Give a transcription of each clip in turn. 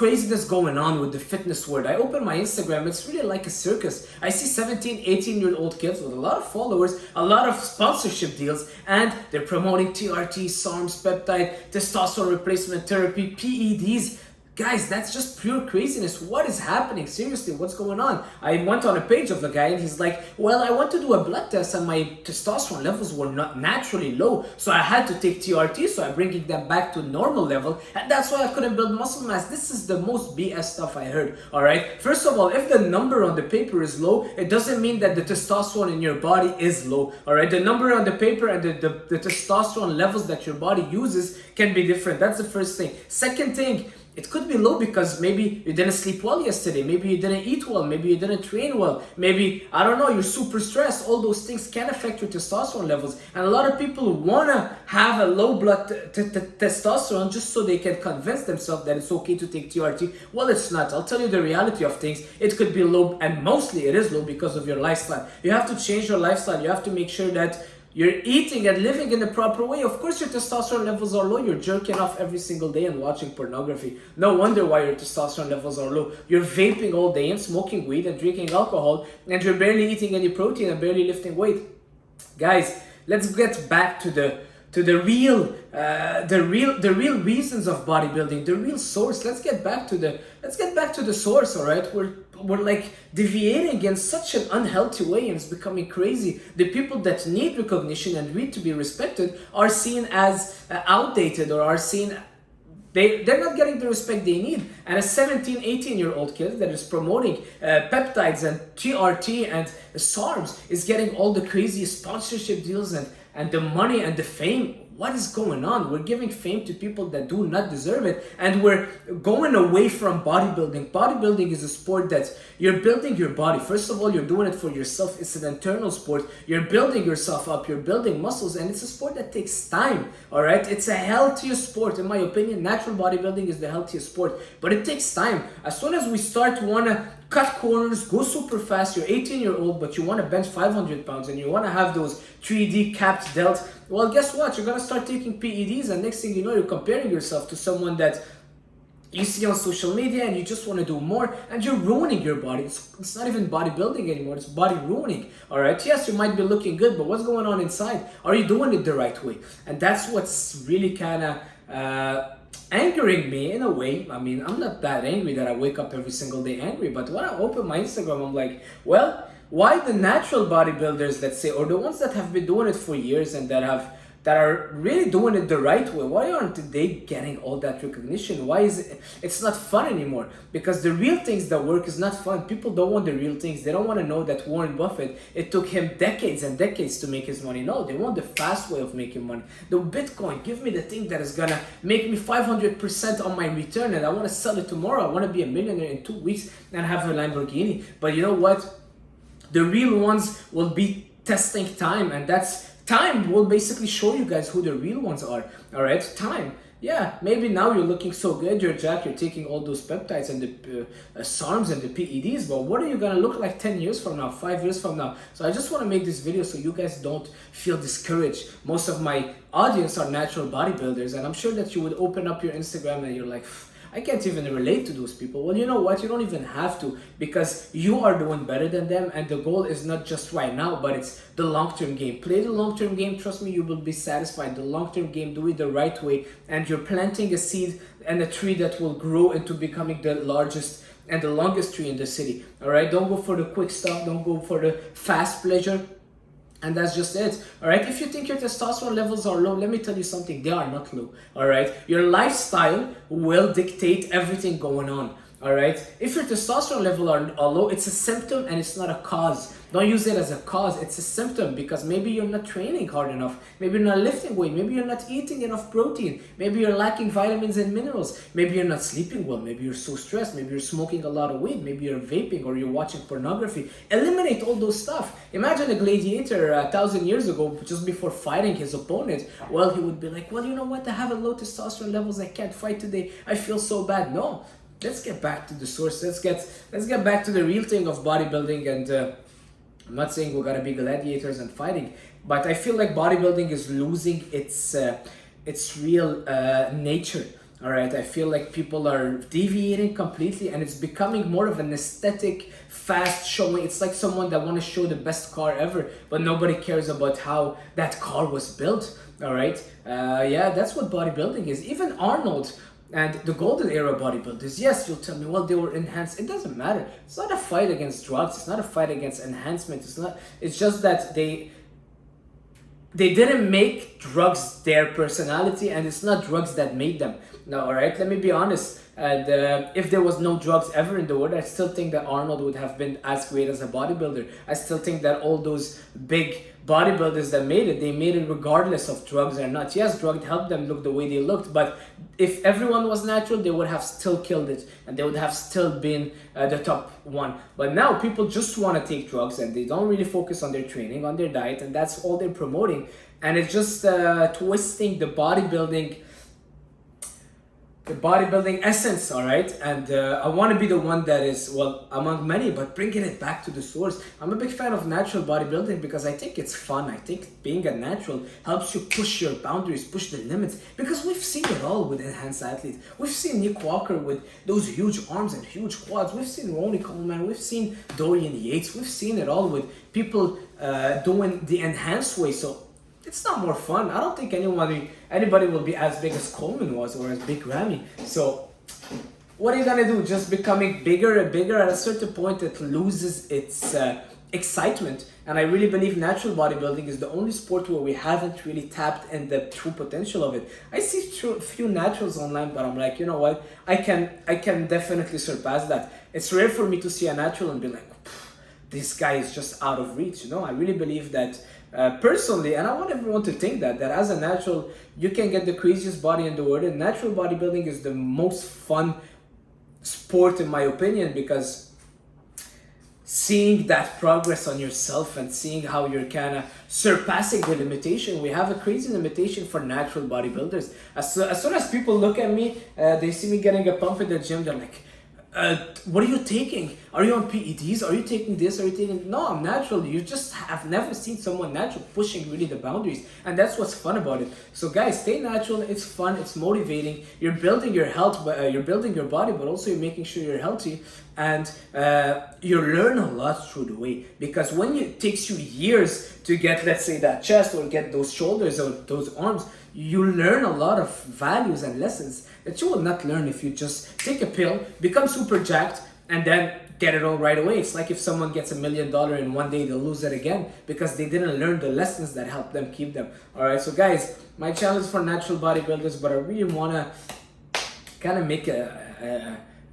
craziness going on with the fitness world. I open my Instagram, it's really like a circus. I see 17, 18-year-old kids with a lot of followers, a lot of sponsorship deals, and they're promoting TRT, SARMs, peptide, testosterone replacement therapy, PEDs. Guys, that's just pure craziness. What is happening? Seriously, what's going on? I went on a page of the guy and he's like, well, I went to do a blood test and my testosterone levels were not naturally low. So I had to take TRT, so I'm bringing them back to normal level. And that's why I couldn't build muscle mass. This is the most BS stuff I heard, all right? First of all, if the number on the paper is low, it doesn't mean that the testosterone in your body is low, all right? The number on the paper and the testosterone levels that your body uses can be different. That's the first thing. Second thing, it could be low because maybe you didn't sleep well yesterday, maybe you didn't eat well, maybe you didn't train well, maybe, I don't know, you're super stressed. All those things can affect your testosterone levels. And a lot of people want to have a low blood testosterone just so they can convince themselves that it's okay to take TRT. Well, it's not. I'll tell you the reality of things. It could be low, and mostly it is low because of your lifestyle. You have to change your lifestyle. You have to make sure that you're eating and living in the proper way. Of course, your testosterone levels are low. You're jerking off every single day and watching pornography. No wonder why your testosterone levels are low. You're vaping all day and smoking weed and drinking alcohol, and you're barely eating any protein and barely lifting weight. Guys, let's get back to the real reasons of bodybuilding, the real source. Let's get back to the source, all right? We're like deviating in such an unhealthy way, and it's becoming crazy. The people that need recognition and need to be respected are seen as outdated, or are seen, they're not getting the respect they need. And a 17, 18-year-old kid that is promoting peptides and TRT and SARMs is getting all the crazy sponsorship deals and the money and the fame. What is going on? We're giving fame to people that do not deserve it, and we're going away from bodybuilding. Bodybuilding is a sport that you're building your body. First of all, you're doing it for yourself. It's an internal sport. You're building yourself up. You're building muscles, and it's a sport that takes time, all right? It's a healthier sport. In my opinion, natural bodybuilding is the healthiest sport, but it takes time. As soon as we start to want to cut corners, go super fast, you're 18-year-old, but you want to bench 500 pounds and you want to have those 3D capped delts, well, guess what? You're going to start taking PEDs, and next thing you know, you're comparing yourself to someone that you see on social media, and you just want to do more, and you're ruining your body. It's not even bodybuilding anymore, it's body ruining, all right? Yes, you might be looking good, but what's going on inside? Are you doing it the right way? And that's what's really kind of angering me in a way. I mean, I'm not that angry that I wake up every single day angry, but when I open my Instagram, I'm like, well, why the natural bodybuilders, let's say, or the ones that have been doing it for years and that are really doing it the right way, why aren't they getting all that recognition? Why is it, it's not fun anymore? Because the real things that work is not fun. People don't want the real things. They don't want to know that Warren Buffett, it took him decades and decades to make his money. No, they want the fast way of making money. The Bitcoin, give me the thing that is gonna make me 500% on my return, and I want to sell it tomorrow. I want to be a millionaire in 2 weeks and have a Lamborghini. But you know what? The real ones will be testing time, and time will basically show you guys who the real ones are, all right? Time. Yeah, maybe now you're looking so good, you're jacked, you're taking all those peptides and the SARMs and the PEDs, but what are you gonna look like 10 years from now, 5 years from now? So I just wanna make this video so you guys don't feel discouraged. Most of my audience are natural bodybuilders, and I'm sure that you would open up your Instagram and you're like, I can't even relate to those people. Well, you know what? You don't even have to, because you are doing better than them, and the goal is not just right now, but it's the long-term game. Play the long-term game. Trust me, you will be satisfied. The long-term game, do it the right way, and you're planting a seed and a tree that will grow into becoming the largest and the longest tree in the city. All right? Don't go for the quick stuff. Don't go for the fast pleasure. And that's just it, all right? If you think your testosterone levels are low, let me tell you something, they are not low, all right? Your lifestyle will dictate everything going on, all right? If your testosterone level are low, it's a symptom and it's not a cause. Don't use it as a cause, it's a symptom, because maybe you're not training hard enough, maybe you're not lifting weight, maybe you're not eating enough protein, maybe you're lacking vitamins and minerals, maybe you're not sleeping well, maybe you're so stressed, maybe you're smoking a lot of weed, maybe you're vaping or you're watching pornography. Eliminate all those stuff. Imagine a gladiator 1,000 years ago, just before fighting his opponent, well, he would be like, well, you know what, I have a low testosterone levels, I can't fight today, I feel so bad. No, let's get back to the source. Let's get back to the real thing of bodybuilding. And I'm not saying we're gonna be gladiators and fighting, but I feel like bodybuilding is losing its real nature. All right, I feel like people are deviating completely, and it's becoming more of an aesthetic, fast showing. It's like someone that want to show the best car ever, but nobody cares about how that car was built. All right, yeah, that's what bodybuilding is. Even Arnold and the golden era bodybuilders, yes, you'll tell me, well, they were enhanced. It doesn't matter. It's not a fight against drugs. It's not a fight against enhancement. It's not. It's just that they didn't make drugs their personality, and it's not drugs that made them. No, all right, let me be honest. And if there was no drugs ever in the world, I still think that Arnold would have been as great as a bodybuilder. I still think that all those big bodybuilders that made it, they made it regardless of drugs or not. Yes, drugs helped them look the way they looked, but if everyone was natural, they would have still killed it, and they would have still been the top one. But now people just want to take drugs, and they don't really focus on their training, on their diet, and that's all they're promoting. And it's just twisting the bodybuilding essence, all right? And I want to be the one that is, well, among many, but bringing it back to the source. I'm a big fan of natural bodybuilding because I think it's fun. I think being a natural helps you push your boundaries, push the limits, because we've seen it all with enhanced athletes. We've seen Nick Walker with those huge arms and huge quads. We've seen Ronnie Coleman. We've seen Dorian Yates. We've seen it all with people doing the enhanced way. So it's not more fun. I don't think anybody will be as big as Coleman was or as big Ramy. So what are you gonna do? Just becoming bigger and bigger? At a certain point, it loses its excitement. And I really believe natural bodybuilding is the only sport where we haven't really tapped in the true potential of it. I see a few naturals online, but I'm like, you know what? I can definitely surpass that. It's rare for me to see a natural and be like, this guy is just out of reach. You know, I really believe that personally, and I want everyone to think that as a natural, you can get the craziest body in the world. And natural bodybuilding is the most fun sport in my opinion, because seeing that progress on yourself and seeing how you're kind of surpassing the limitation. We have a crazy limitation for natural bodybuilders. As soon as people look at me, they see me getting a pump in the gym, they're like, what are you taking? Are you on PEDs? Are you taking this? Are you taking... No, I'm natural. You just have never seen someone natural pushing really the boundaries. And that's what's fun about it. So guys, stay natural. It's fun. It's motivating. You're building your health, you're building your body, but also you're making sure you're healthy. And you learn a lot through the way. Because when it takes you years to get, let's say, that chest or get those shoulders or those arms, you learn a lot of values and lessons that you will not learn if you just take a pill, become super jacked, and then get it all right away. It's like if someone gets $1 million in one day, they'll lose it again because they didn't learn the lessons that helped them keep them. All right, so guys, my challenge for natural bodybuilders, but I really want to kind of make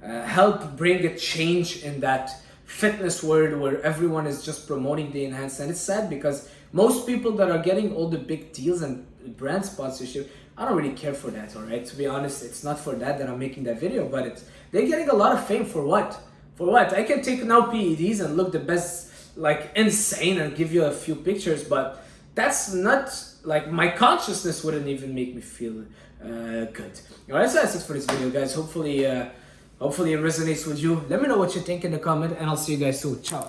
help bring a change in that fitness world where everyone is just promoting the enhanced. And it's sad because most people that are getting all the big deals and brand sponsorship, I don't really care for that, all right? To be honest, it's not for that I'm making that video, but they're getting a lot of fame for what? For what? I can take now PEDs and look the best, like insane, and give you a few pictures, but that's not, like, my consciousness wouldn't even make me feel good. All right, so that's it for this video, guys. Hopefully it resonates with you. Let me know what you think in the comment, and I'll see you guys soon. Ciao.